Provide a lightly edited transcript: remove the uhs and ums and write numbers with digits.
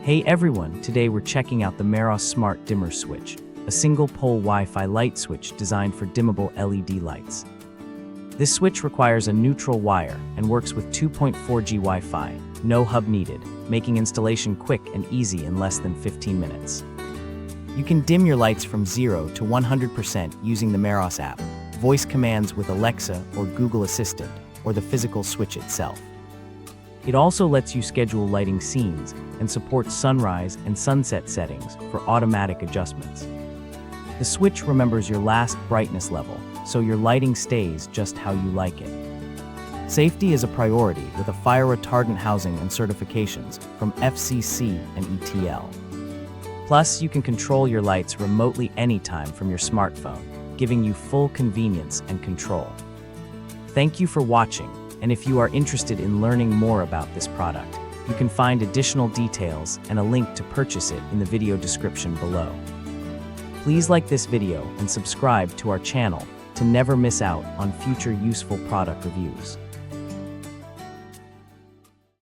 Hey everyone, today we're checking out the Meross Smart Dimmer Switch, a single-pole Wi-Fi light switch designed for dimmable LED lights. This switch requires a neutral wire and works with 2.4G Wi-Fi, no hub needed, making installation quick and easy in less than 15 minutes. You can dim your lights from 0 to 100% using the Meross app, voice commands with Alexa or Google Assistant, or the physical switch itself. It also lets you schedule lighting scenes and supports sunrise and sunset settings for automatic adjustments. The switch remembers your last brightness level, so your lighting stays just how you like it. Safety is a priority with a fire retardant housing and certifications from FCC and ETL. Plus, you can control your lights remotely anytime from your smartphone, giving you full convenience and control. Thank you for watching, and if you are interested in learning more about this product, you can find additional details and a link to purchase it in the video description below. Please like this video and subscribe to our channel to never miss out on future useful product reviews.